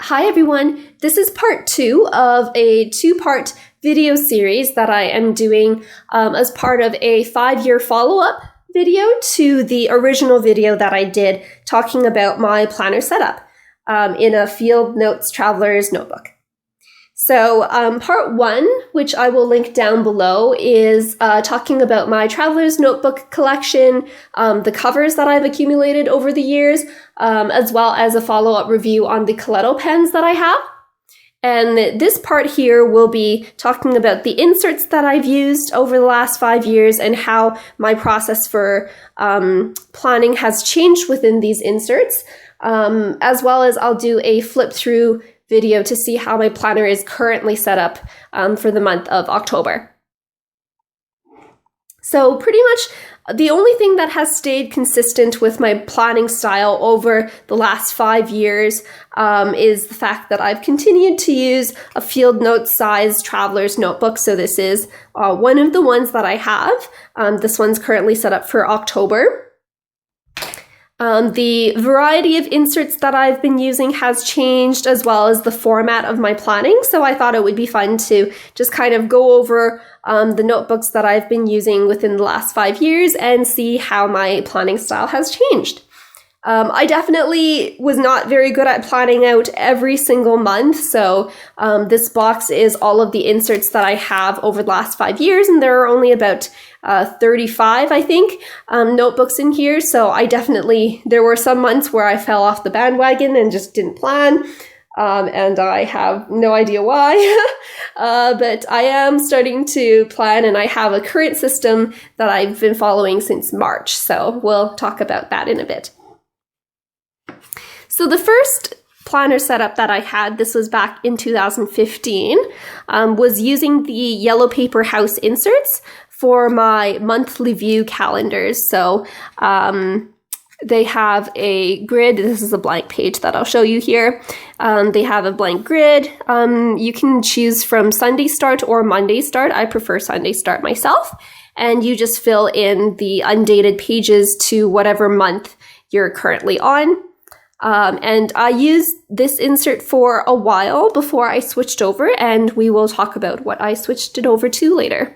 Hi everyone, this is part 2 of a 2-part video series that I am doing as part of a 5-year follow-up video to the original video that I did talking about my planner setup in a Field Notes Traveler's Notebook. So part 1, which I will link down below, is talking about my Traveler's Notebook collection, the covers that I've accumulated over the years, as well as a follow-up review on the Coletto pens that I have. And this part here will be talking about the inserts that I've used over the last 5 years and how my process for planning has changed within these inserts, as well as I'll do a flip-through video to see how my planner is currently set up for the month of October. So pretty much the only thing that has stayed consistent with my planning style over the last 5 years is the fact that I've continued to use a Field Notes size traveler's notebook. So this is one of the ones that I have. This one's currently set up for October. The variety of inserts that I've been using has changed, as well as the format of my planning. So I thought it would be fun to just kind of go over the notebooks that I've been using within the last 5 years and see how my planning style has changed. I definitely was not very good at planning out every single month. So this box is all of the inserts that I have over the last 5 years, and there are only about 35, I think, notebooks in here. So there were some months where I fell off the bandwagon and just didn't plan. And I have no idea why, but I am starting to plan, and I have a current system that I've been following since March. So we'll talk about that in a bit. So the first planner setup that I had, this was back in 2015, was using the Yellow Paper House inserts for my monthly view calendars. So they have a grid. This is a blank page that I'll show you here. They have a blank grid. You can choose from Sunday start or Monday start. I prefer Sunday start myself. And you just fill in the undated pages to whatever month you're currently on. And I used this insert for a while before I switched over, and we will talk about what I switched it over to later.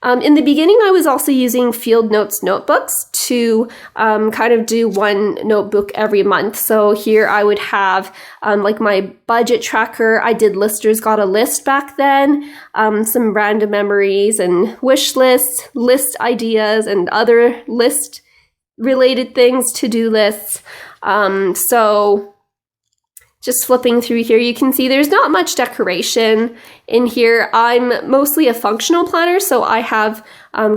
In the beginning, I was also using Field Notes notebooks to kind of do one notebook every month. So here I would have like my budget tracker. I did Lister's Got a List back then, some random memories and wish lists, list ideas, and other list related things, to-do lists. So just flipping through here, you can see there's not much decoration in here. I'm mostly a functional planner, so I have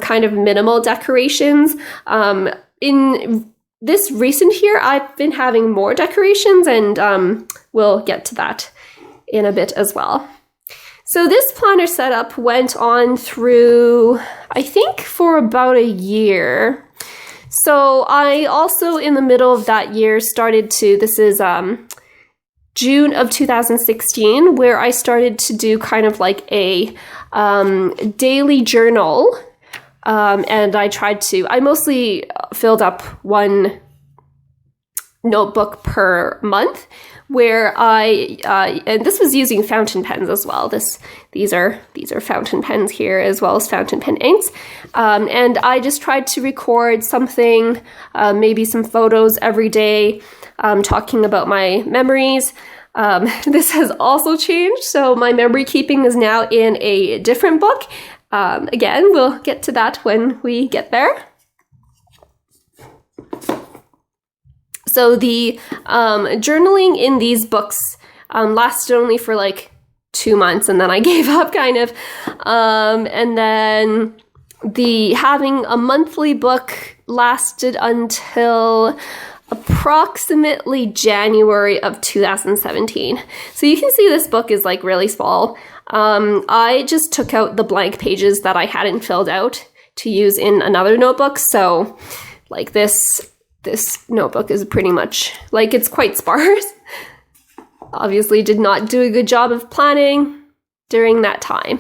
kind of minimal decorations. In this recent year, I've been having more decorations, and we'll get to that in a bit as well. So this planner setup went on through, I think, for about a year. So I also, in the middle of that year, this is June of 2016, where I started to do kind of like a daily journal. And I mostly filled up one notebook per month, where and this was using fountain pens as well. These are fountain pens here, as well as fountain pen inks. And I just tried to record something, maybe some photos every day, talking about my memories. This has also changed, so my memory keeping is now in a different book. Again, we'll get to that when we get there. So the journaling in these books lasted only for like 2 months, and then I gave up kind of. And then having a monthly book lasted until approximately January of 2017. So you can see this book is like really small. I just took out the blank pages that I hadn't filled out to use in another notebook. So like this notebook is pretty much, like, it's quite sparse. Obviously did not do a good job of planning during that time.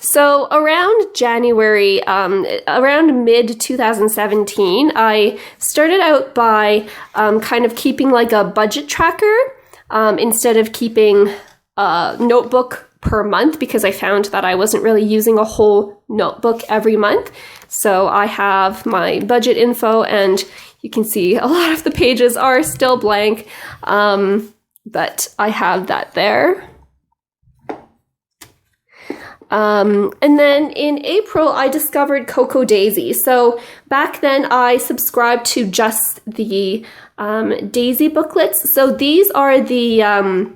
So around January, around mid-2017, I started out by kind of keeping like a budget tracker instead of keeping a notebook per month, because I found that I wasn't really using a whole notebook every month. So I have my budget info, and you can see a lot of the pages are still blank, but I have that there. And then in April, I discovered Coco Daisy. So back then I subscribed to just the Daisy booklets. So these are the,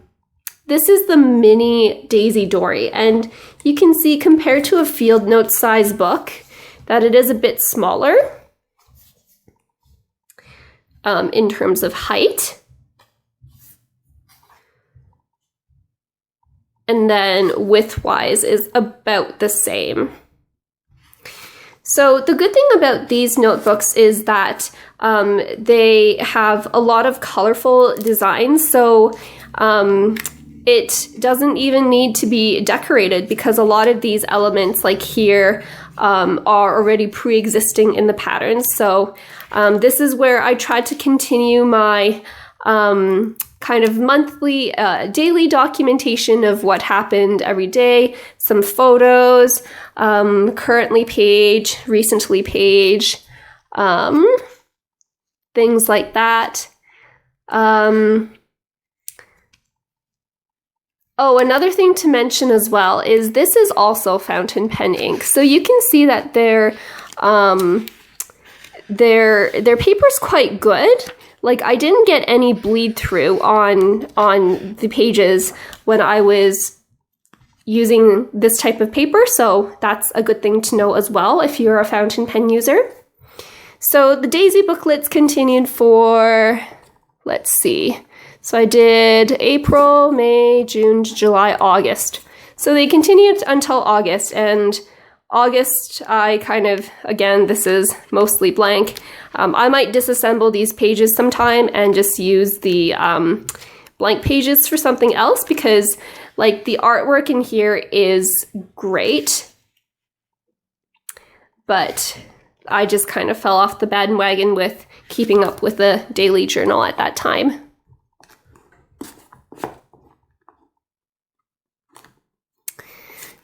this is the mini Daisy Dory. And you can see, compared to a field note size book, that it is a bit smaller in terms of height. And then width-wise is about the same. So the good thing about these notebooks is that they have a lot of colorful designs. So it doesn't even need to be decorated, because a lot of these elements, like here, are already pre-existing in the patterns. So this is where I tried to continue my kind of monthly, daily documentation of what happened every day, some photos, currently page, recently page, things like that. Oh, another thing to mention as well is this is also fountain pen ink. So you can see that their paper's quite good. Like, I didn't get any bleed through on the pages when I was using this type of paper, so that's a good thing to know as well if you're a fountain pen user. So the Daisy booklets continued for, let's see, so I did April, May, June, July, August. So they continued until August, and August, I kind of, again, this is mostly blank. I might disassemble these pages sometime and just use the blank pages for something else, because like the artwork in here is great, but I just kind of fell off the bandwagon with keeping up with the daily journal at that time.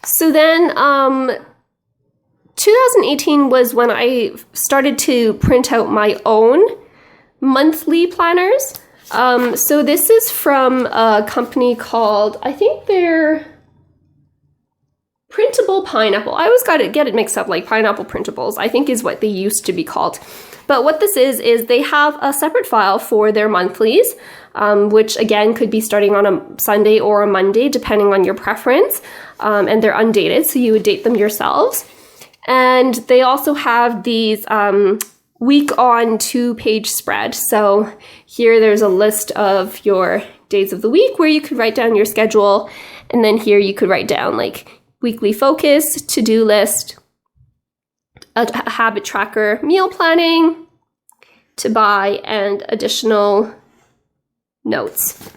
So then, 2018 was when I started to print out my own monthly planners. So this is from a company called, I think they're Printable Pineapple. I always get it mixed up, like Pineapple Printables, I think is what they used to be called. But what this is they have a separate file for their monthlies, which again could be starting on a Sunday or a Monday, depending on your preference. And they're undated, so you would date them yourselves. And they also have these week on 2-page spread. So here there's a list of your days of the week where you could write down your schedule. And then here you could write down like weekly focus, to-do list, a habit tracker, meal planning, to buy, and additional notes.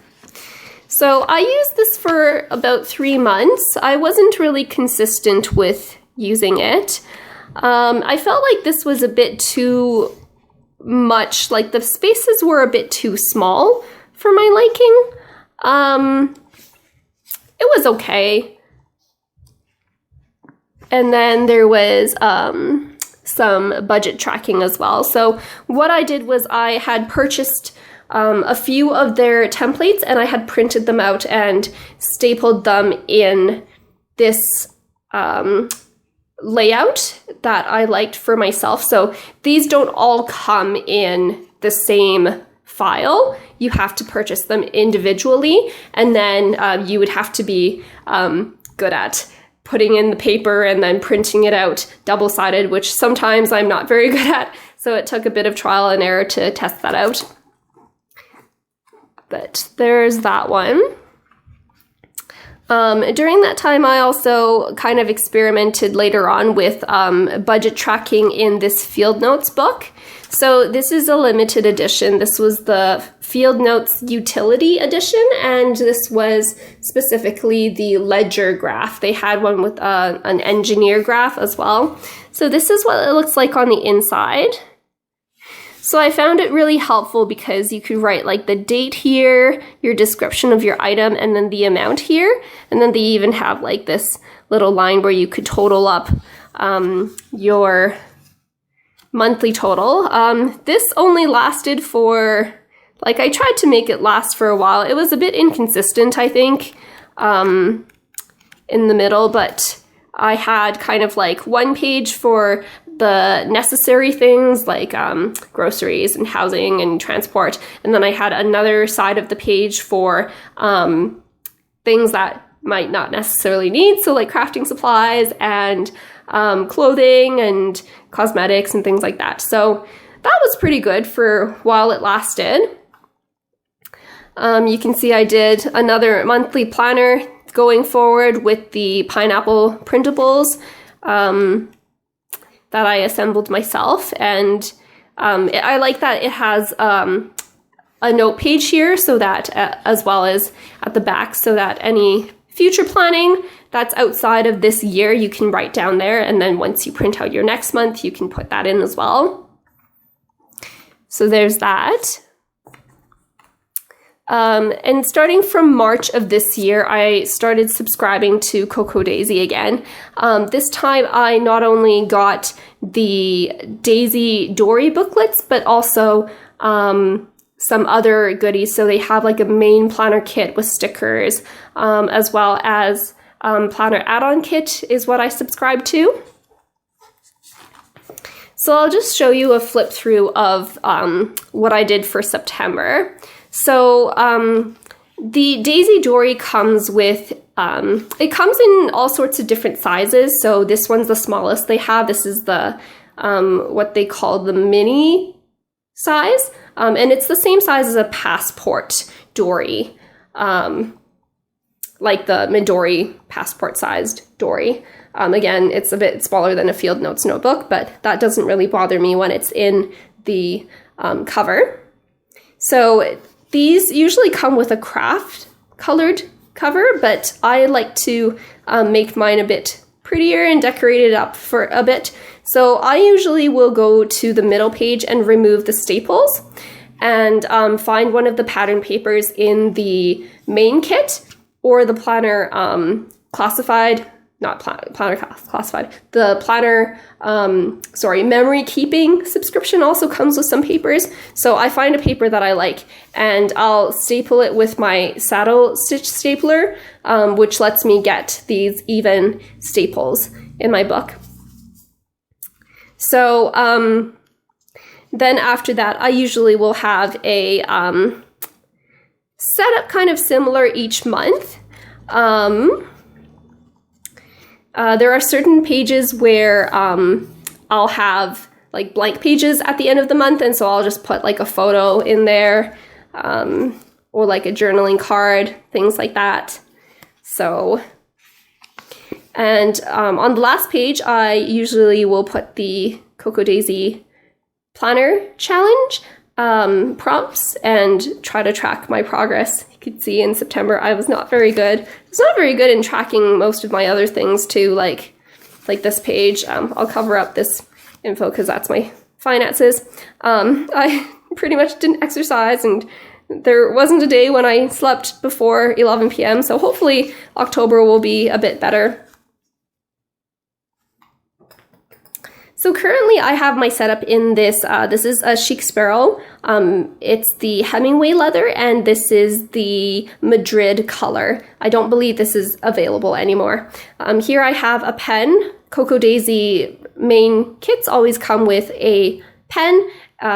So I used this for about 3 months. I wasn't really consistent with using it. I felt like this was a bit too much, like the spaces were a bit too small for my liking. It was okay. And then there was some budget tracking as well. So what I did was I had purchased a few of their templates, and I had printed them out and stapled them in this layout that I liked for myself. So these don't all come in the same file. You have to purchase them individually, and then you would have to be good at putting in the paper and then printing it out double-sided, which sometimes I'm not very good at. So it took a bit of trial and error to test that out. But there's that one. During that time, I also kind of experimented later on with budget tracking in this Field Notes book. So this is a limited edition. This was the Field Notes Utility Edition, and this was specifically the ledger graph. They had one with an engineer graph as well. So this is what it looks like on the inside. So I found it really helpful because you could write like the date here, your description of your item, and then the amount here. And then they even have like this little line where you could total up your monthly total. This only lasted for, like, I tried to make it last for a while. It was a bit inconsistent, I think, in the middle, but I had kind of like one page for the necessary things like groceries and housing and transport. And then I had another side of the page for things that might not necessarily need. So like crafting supplies and clothing and cosmetics and things like that. So that was pretty good for while it lasted. You can see I did another monthly planner going forward with the pineapple printables that I assembled myself. And I like that it has a note page here, so that as well as at the back, so that any future planning that's outside of this year, you can write down there. And then once you print out your next month, you can put that in as well. So there's that. And starting from March of this year, I started subscribing to Coco Daisy again. This time I not only got the Daisy Dory booklets, but also some other goodies. So they have like a main planner kit with stickers, as well as planner add-on kit is what I subscribe to. So I'll just show you a flip through of what I did for September. So the Daisy Dory comes with, it comes in all sorts of different sizes. So this one's the smallest they have. This is the, what they call the mini size. And it's the same size as a passport dory, like the Midori passport sized dory. Again, it's a bit smaller than a Field Notes notebook, but that doesn't really bother me when it's in the cover. So these usually come with a craft colored cover, but I like to make mine a bit prettier and decorate it up for a bit. So I usually will go to the middle page and remove the staples and find one of the pattern papers in the main kit or the planner classified, not planner classified, the planner, memory keeping subscription also comes with some papers. So I find a paper that I like and I'll staple it with my saddle stitch stapler, which lets me get these even staples in my book. So then after that, I usually will have a setup kind of similar each month. There are certain pages where I'll have like blank pages at the end of the month, and so I'll just put like a photo in there, or like a journaling card, things like that. So, and on the last page, I usually will put the Coco Daisy planner challenge prompts and try to track my progress. You could see in September I was not very good. I was not very good in tracking most of my other things too, like this page. I'll cover up this info because that's my finances. I pretty much didn't exercise, and there wasn't a day when I slept before 11 p.m. So hopefully October will be a bit better. So currently I have my setup in this, this is a Chic Sparrow. It's the Hemingway leather, and this is the Madrid color. I don't believe this is available anymore. Here I have a pen. Coco Daisy main kits always come with a pen,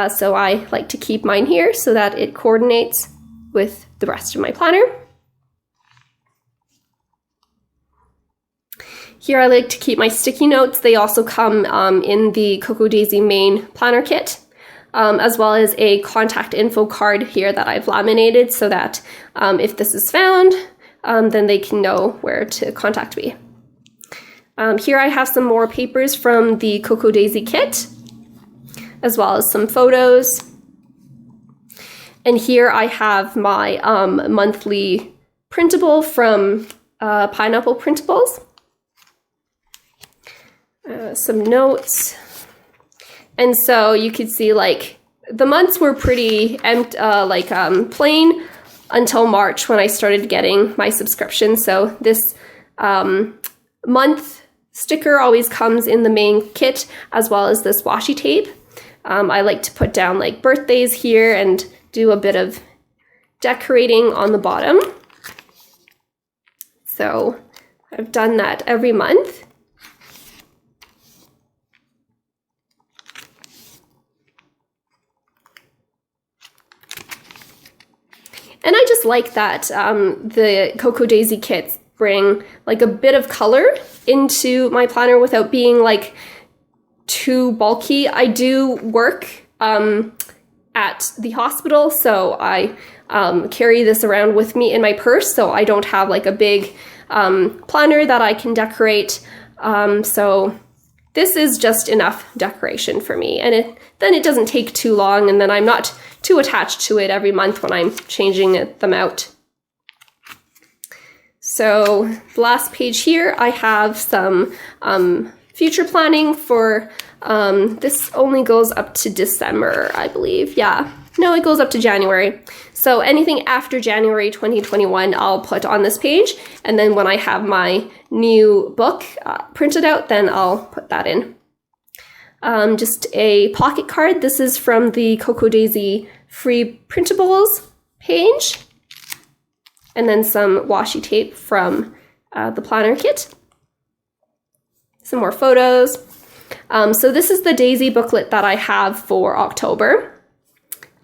so I like to keep mine here so that it coordinates with the rest of my planner. Here I like to keep my sticky notes. They also come in the Coco Daisy main planner kit, as well as a contact info card here that I've laminated so that if this is found, then they can know where to contact me. Here I have some more papers from the Coco Daisy kit, as well as some photos. And here I have my monthly printable from Pineapple Printables. Some notes. And so you could see like the months were pretty plain until March when I started getting my subscription. So this month sticker always comes in the main kit, as well as this washi tape. I like to put down like birthdays here and do a bit of decorating on the bottom. So I've done that every month. And I just like that the Coco Daisy kits bring like a bit of color into my planner without being like too bulky. I do work at the hospital, so I carry this around with me in my purse, so I don't have like a big planner that I can decorate. So this is just enough decoration for me, and then it doesn't take too long, and then I'm not too attached to it every month when I'm changing them out. So the last page here, I have some future planning for, this only goes up to December, I believe. Yeah, no, it goes up to January. So anything after January 2021, I'll put on this page. And then when I have my new book printed out, then I'll put that in. Just a pocket card. This is from the Coco Daisy free printables page. And then some washi tape from the planner kit. Some more photos. So this is the Daisy booklet that I have for October.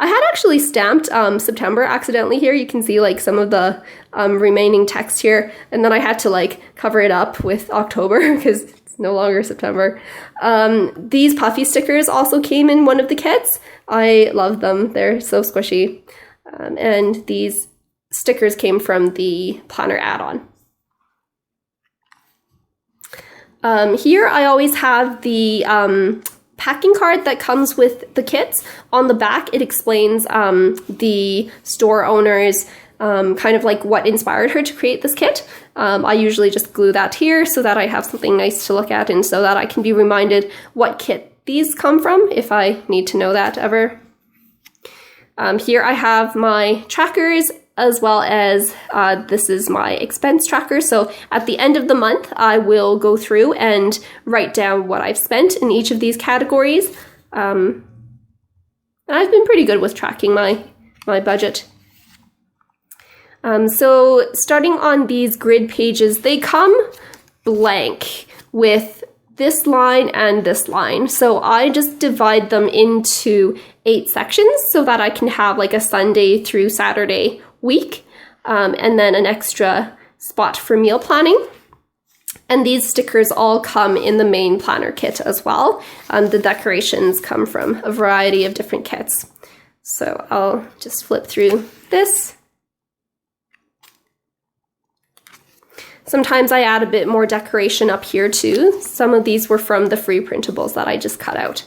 I had actually stamped September accidentally here. You can see like some of the remaining text here. And then I had to like cover it up with October because it's no longer September. These puffy stickers also came in one of the kits. I love them. They're so squishy. And these stickers came from the planner add-on. Here I always have the packing card that comes with the kits. On the back it explains the store owner's kind of like what inspired her to create this kit. I usually just glue that here so that I have something nice to look at and so that I can be reminded what kit these come from if I need to know that ever. Here I have my trackers, as well as this is my expense tracker. So at the end of the month, I will go through and write down what I've spent in each of these categories. And I've been pretty good with tracking my budget. So starting on these grid pages, they come blank with this line and this line. So I just divide them into 8 sections so that I can have like a Sunday through Saturday week, and then an extra spot for meal planning. And these stickers all come in the main planner kit as well. The decorations come from a variety of different kits. So I'll just flip through this. Sometimes I add a bit more decoration up here too. Some of these were from the free printables that I just cut out.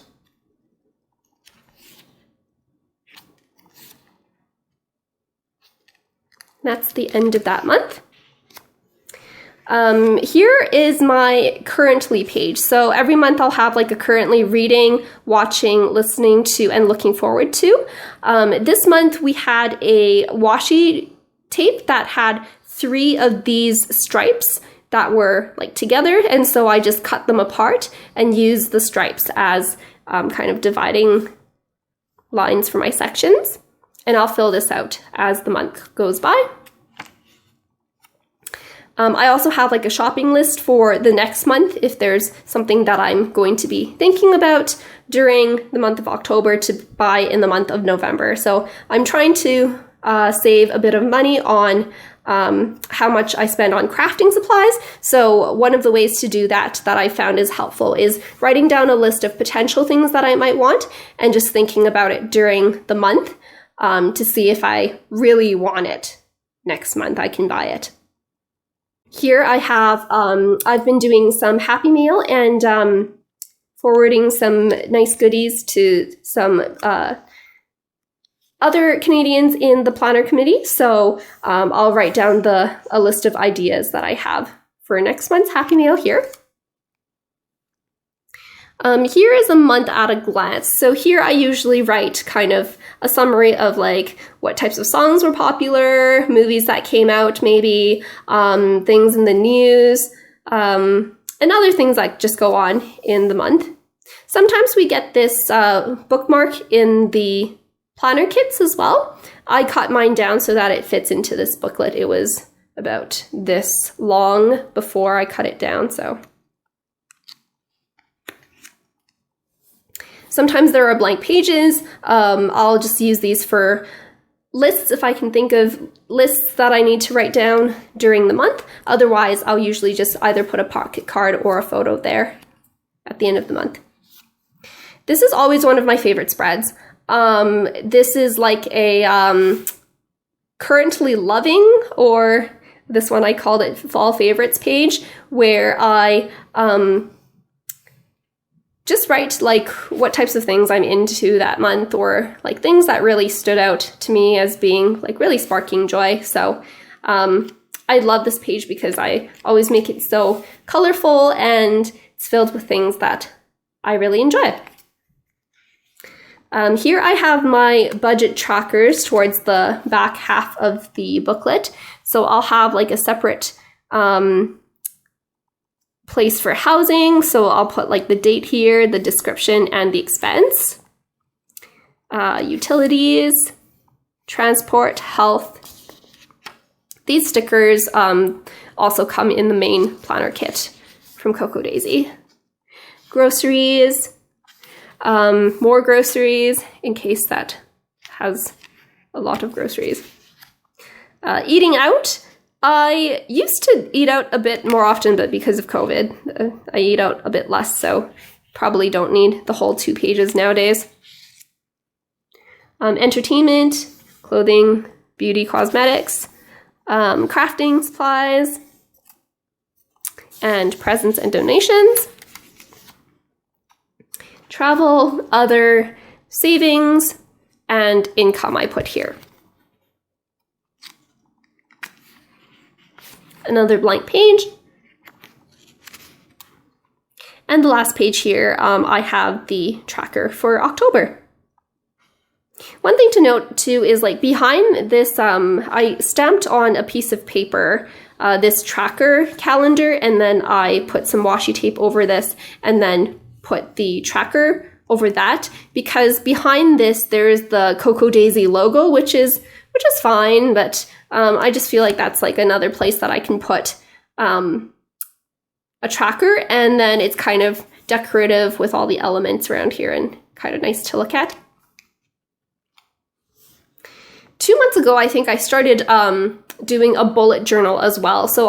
That's the end of that month. Here is my currently page. So every month I'll have like a currently reading, watching, listening to, and looking forward to. This month we had a washi tape that had 3 of these stripes that were like together, and so I just cut them apart and used the stripes as kind of dividing lines for my sections. And I'll fill this out as the month goes by. I also have like a shopping list for the next month if there's something that I'm going to be thinking about during the month of October to buy in the month of November. So I'm trying to save a bit of money on how much I spend on crafting supplies. So one of the ways to do that I found is helpful is writing down a list of potential things that I might want and just thinking about it during the month to see if I really want it next month, I can buy it. Here I have, I've been doing some Happy Meal and forwarding some nice goodies to some other Canadians in the planner committee. So I'll write down a list of ideas that I have for next month's Happy Meal here. Here is a month at a glance. So here I usually write kind of a summary of like what types of songs were popular, movies that came out maybe, things in the news, and other things that just go on in the month. Sometimes we get this bookmark in the planner kits as well. I cut mine down so that it fits into this booklet. It was about this long before I cut it down, so. Sometimes there are blank pages. I'll just use these for lists if I can think of lists that I need to write down during the month. Otherwise, I'll usually just either put a pocket card or a photo there at the end of the month. This is always one of my favorite spreads. This is like a currently loving, or this one I called it fall favorites page, where I just write like what types of things I'm into that month, or like things that really stood out to me as being like really sparking joy. So I love this page because I always make it so colorful and it's filled with things that I really enjoy. Here I have my budget trackers towards the back half of the booklet. So I'll have like a separate place for housing. So I'll put like the date here, the description, and the expense. Utilities, transport, health. These stickers also come in the main planner kit from Coco Daisy. Groceries, more groceries in case that has a lot of groceries. Eating out. I used to eat out a bit more often, but because of COVID, I eat out a bit less, so probably don't need the whole 2 pages nowadays. Entertainment, clothing, beauty, cosmetics, crafting supplies, and presents and donations. Travel, other, savings, and income I put here. Another blank page. And the last page here, I have the tracker for October. One thing to note too is like behind this, I stamped on a piece of paper this tracker calendar, and then I put some washi tape over this and then put the tracker over that, because behind this there's the Coco Daisy logo, which is fine, but I just feel like that's like another place that I can put a tracker, and then it's kind of decorative with all the elements around here and kind of nice to look at. 2 months ago, I think I started doing a bullet journal as well. So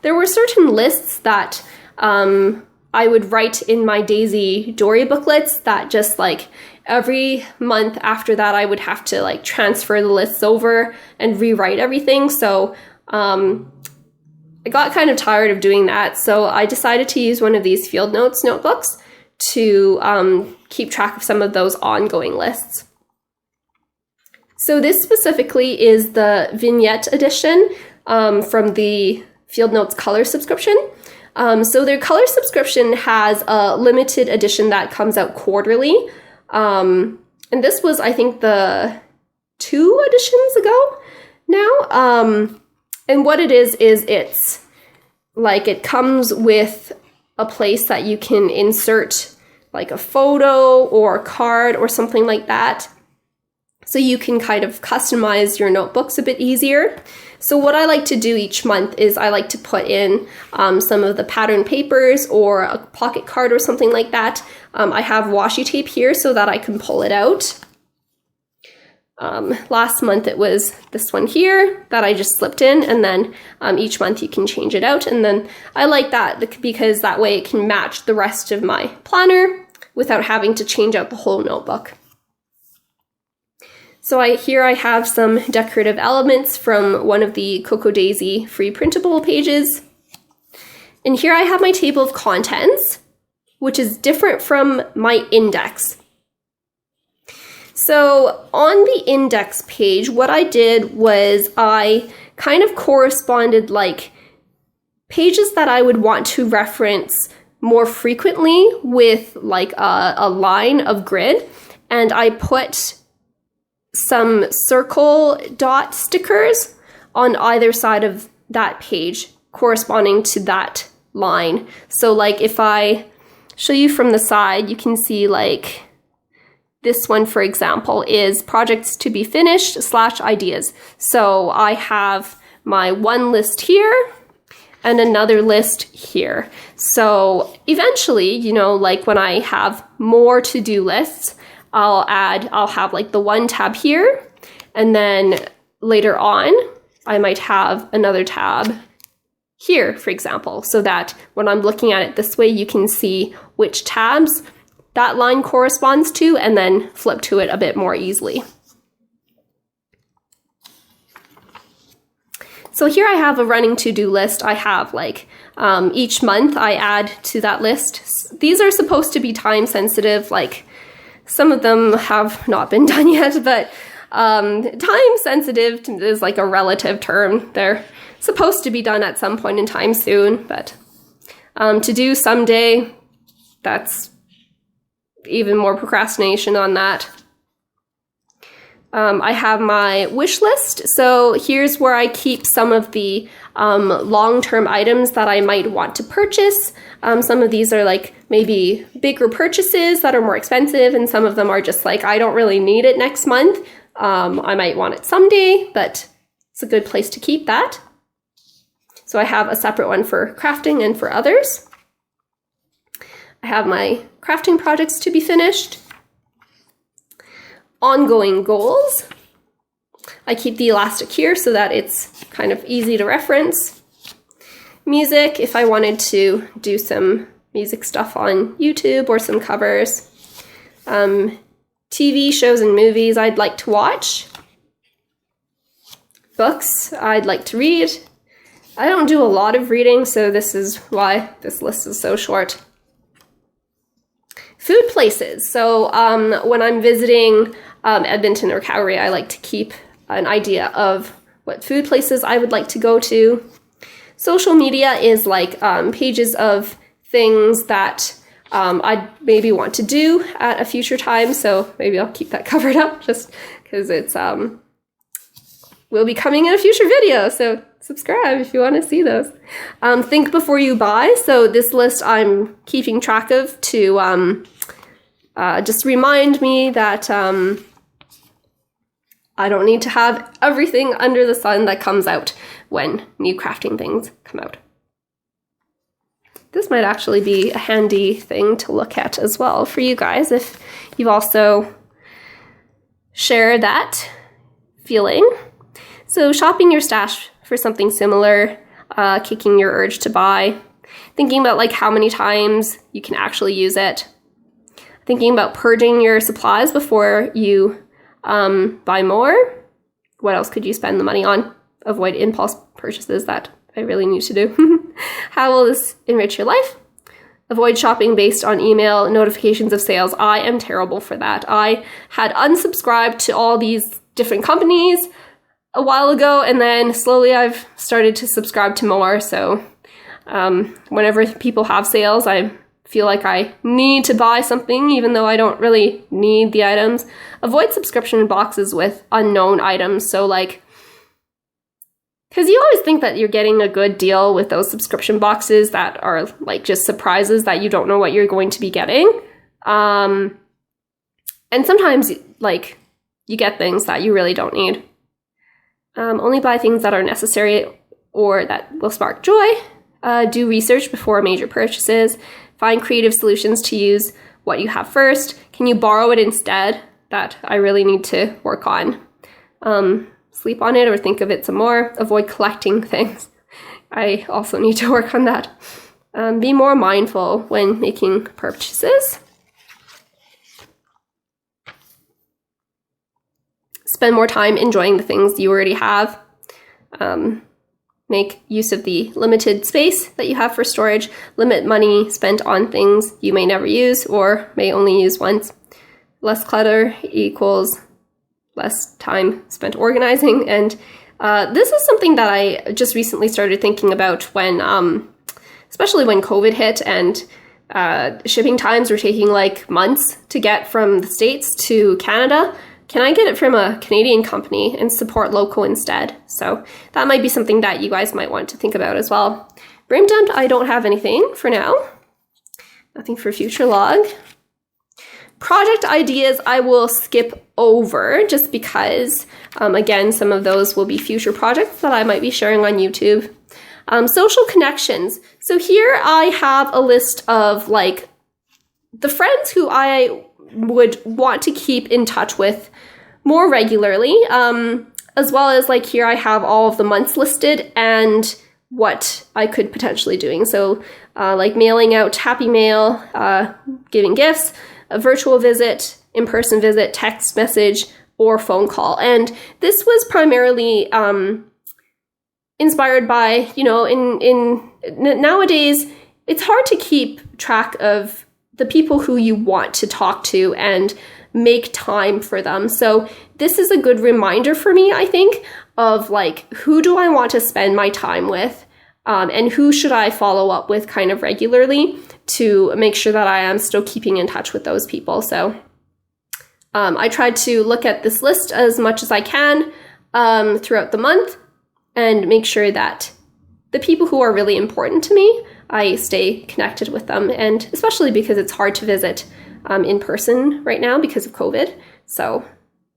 there were certain lists that I would write in my Daisy Dory booklets that just like every month after that I would have to like transfer the lists over and rewrite everything. So I got kind of tired of doing that. So I decided to use one of these field notes notebooks to keep track of some of those ongoing lists. So this specifically is the vignette edition from the Field Notes color subscription. So their color subscription has a limited edition that comes out quarterly. And this was, I think, the 2 editions ago now. And what it is it's like it comes with a place that you can insert like a photo or a card or something like that. So you can kind of customize your notebooks a bit easier. So what I like to do each month is I like to put in some of the pattern papers or a pocket card or something like that. I have washi tape here so that I can pull it out. Last month it was this one here that I just slipped in, and then each month you can change it out. And then I like that because that way it can match the rest of my planner without having to change out the whole notebook. So here I have some decorative elements from one of the Coco Daisy free printable pages. And here I have my table of contents, which is different from my index. So on the index page, what I did was I kind of corresponded like pages that I would want to reference more frequently with like a line of grid, and I put some circle dot stickers on either side of that page corresponding to that line. So like if I show you from the side, you can see like this one, for example, is projects to be finished / ideas. So I have my one list here and another list here. So eventually, you know, like when I have more to-do lists, I'll have like the one tab here, and then later on, I might have another tab here, for example, so that when I'm looking at it this way, you can see which tabs that line corresponds to and then flip to it a bit more easily. So here I have a running to-do list. I have like each month I add to that list. These are supposed to be time sensitive, like some of them have not been done yet, but time sensitive is like a relative term. They're supposed to be done at some point in time soon, but to do someday, that's even more procrastination on that. I have my wish list. So here's where I keep some of the long-term items that I might want to purchase. Some of these are like maybe bigger purchases that are more expensive, and some of them are just like, I don't really need it next month. I might want it someday, but it's a good place to keep that. So I have a separate one for crafting and for others. I have my crafting projects to be finished. Ongoing goals. I keep the elastic here so that it's kind of easy to reference. Music, if I wanted to do some music stuff on YouTube or some covers. TV shows and movies I'd like to watch. Books I'd like to read. I don't do a lot of reading, so this is why this list is so short. Food places. So when I'm visiting Edmonton or Calgary, I like to keep an idea of what food places I would like to go to. Social media is like pages of things that I'd maybe want to do at a future time. So maybe I'll keep that covered up just because it's will be coming in a future video. So subscribe if you want to see those. Think before you buy. So this list I'm keeping track of to just remind me that I don't need to have everything under the sun that comes out when new crafting things come out. This might actually be a handy thing to look at as well for you guys if you've also shared that feeling. So shopping your stash for something similar, kicking your urge to buy, thinking about like how many times you can actually use it, thinking about purging your supplies before you buy more. What else could you spend the money on? Avoid impulse purchases that I really need to do. How will this enrich your life? Avoid shopping based on email notifications of sales. I am terrible for that. I had unsubscribed to all these different companies a while ago, and then slowly I've started to subscribe to more. So whenever people have sales, I feel like I need to buy something even though I don't really need the items. Avoid subscription boxes with unknown items. So like, because you always think that you're getting a good deal with those subscription boxes that are like just surprises that you don't know what you're going to be getting. And sometimes like you get things that you really don't need. Only buy things that are necessary or that will spark joy. Do research before major purchases. Find creative solutions to use what you have first. Can you borrow it instead? That I really need to work on. Sleep on it or think of it some more. Avoid collecting things. I also need to work on that. Be more mindful when making purchases. Spend more time enjoying the things you already have. Make use of the limited space that you have for storage. Limit money spent on things you may never use or may only use once. Less clutter equals less time spent organizing. And this is something that I just recently started thinking about when, especially when COVID hit and shipping times were taking like months to get from the States to Canada. Can I get it from a Canadian company and support local instead? So that might be something that you guys might want to think about as well. Brain dump, I don't have anything for now. Nothing for future log. Project ideas I will skip over just because, again, some of those will be future projects that I might be sharing on YouTube. Social connections. So here I have a list of like the friends who I would want to keep in touch with more regularly, as well as like here I have all of the months listed and what I could potentially doing. So like mailing out happy mail, giving gifts, a virtual visit, in-person visit, text message, or phone call. And this was primarily inspired by, you know, in nowadays, it's hard to keep track of the people who you want to talk to and make time for them. So this is a good reminder for me, I think, of like, who do I want to spend my time with? And who should I follow up with kind of regularly to make sure that I am still keeping in touch with those people. So I tried to look at this list as much as I can throughout the month and make sure that the people who are really important to me, I stay connected with them. And especially because it's hard to visit in person right now because of COVID. So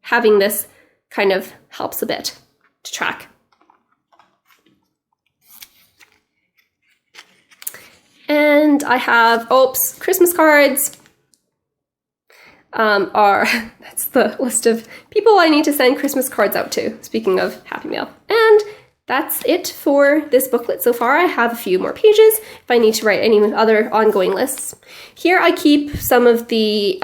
having this kind of helps a bit to track. And I have, Christmas cards that's the list of people I need to send Christmas cards out to, speaking of Happy Mail. And that's it for this booklet so far. I have a few more pages if I need to write any other ongoing lists. Here I keep some of the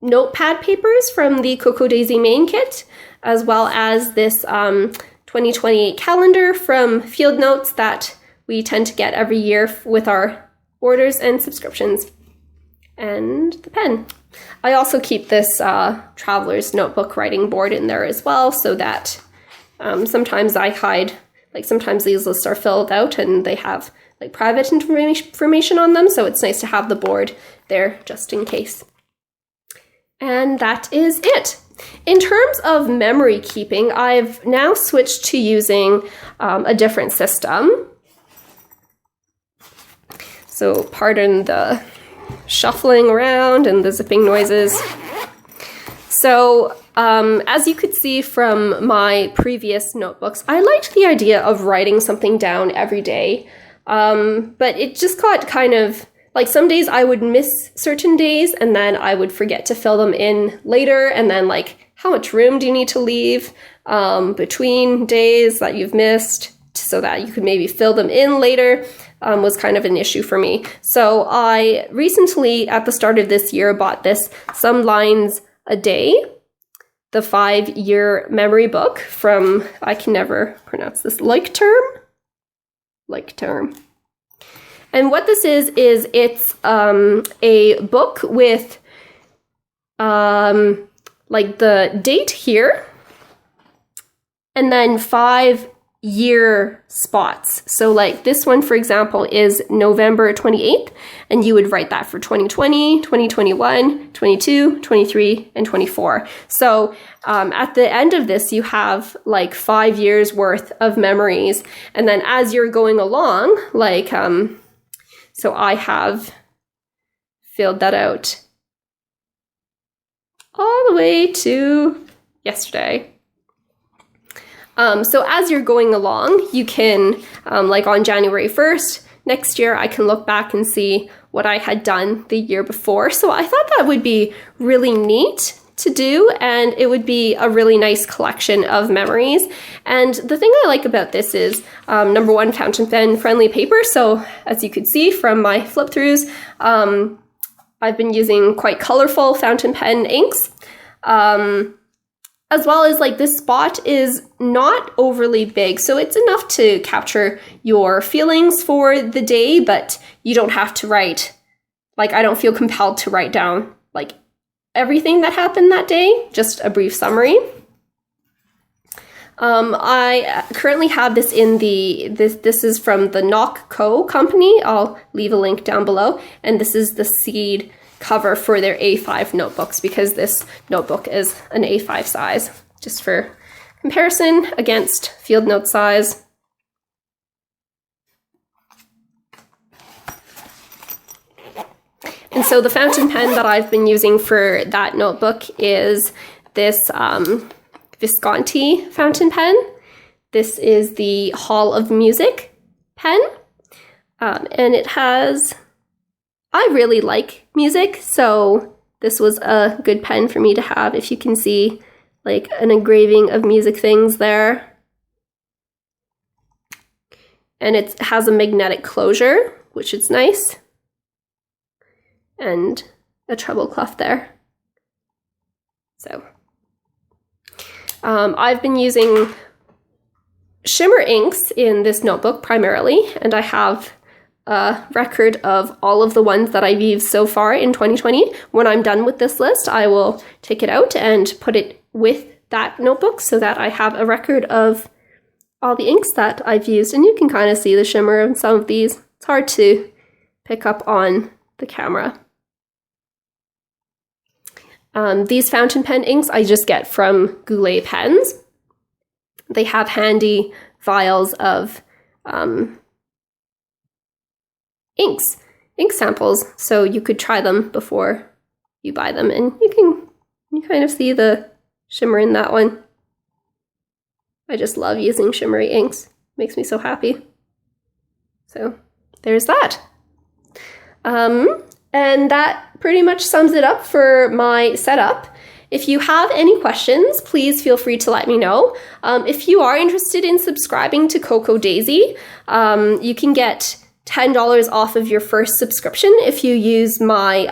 notepad papers from the Coco Daisy main kit, as well as this 2028 calendar from Field Notes that we tend to get every year with our orders and subscriptions. And the pen. I also keep this traveler's notebook writing board in there as well, so that sometimes I hide, like sometimes these lists are filled out and they have like private information on them, so it's nice to have the board there just in case. And that is it. In terms of memory keeping, I've now switched to using a different system. So pardon the shuffling around and the zipping noises. So as you could see from my previous notebooks, I liked the idea of writing something down every day. But it just got kind of, like some days I would miss certain days and then I would forget to fill them in later. And then like, how much room do you need to leave between days that you've missed so that you could maybe fill them in later? Was kind of an issue for me. So I recently, at the start of this year, bought this Some Lines a Day, the 5-year memory book from, I can never pronounce this, Leuchtturm. And what this is it's a book with like the date here, and then 5-year spots. So like this one, for example, is November 28th, and you would write that for 2020, 2021, 22, 23, and 24. So at the end of this, you have like 5 years worth of memories. And then as you're going along, like, so I have filled that out all the way to yesterday. So as you're going along, you can, like on January 1st, next year, I can look back and see what I had done the year before. So I thought that would be really neat to do, and it would be a really nice collection of memories. And the thing I like about this is, number one, fountain pen friendly paper. So as you could see from my flip-throughs, I've been using quite colorful fountain pen inks. As well as like this spot is not overly big, so it's enough to capture your feelings for the day, but you don't have to write, like I don't feel compelled to write down like everything that happened that day, just a brief summary. I currently have this in this is from the Knock Co company. I'll leave a link down below. And this is the seed cover for their A5 notebooks, because this notebook is an A5 size, just for comparison against field note size. And so the fountain pen that I've been using for that notebook is this Visconti fountain pen. This is the Hall of Music pen. And it has, I really like music, so this was a good pen for me to have. If you can see like an engraving of music things there. And it has a magnetic closure, which is nice. And a treble clef there. So I've been using shimmer inks in this notebook primarily, and I have a record of all of the ones that I've used so far in 2020. When I'm done with this list, I will take it out and put it with that notebook so that I have a record of all the inks that I've used, and you can kind of see the shimmer in some of these. It's hard to pick up on the camera. These fountain pen inks I just get from Goulet pens. They have handy vials of ink samples, so you could try them before you buy them, and you kind of see the shimmer in that one. I just love using shimmery inks. Makes me so happy. So there's that. And that pretty much sums it up for my setup. If you have any questions, please feel free to let me know. If you are interested in subscribing to Coco Daisy, you can get $10 off of your first subscription if you use my,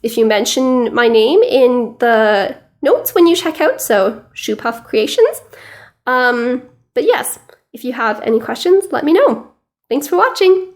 if you mention my name in the notes when you check out, so Shoe Puff Creations. But yes, if you have any questions, let me know. Thanks for watching.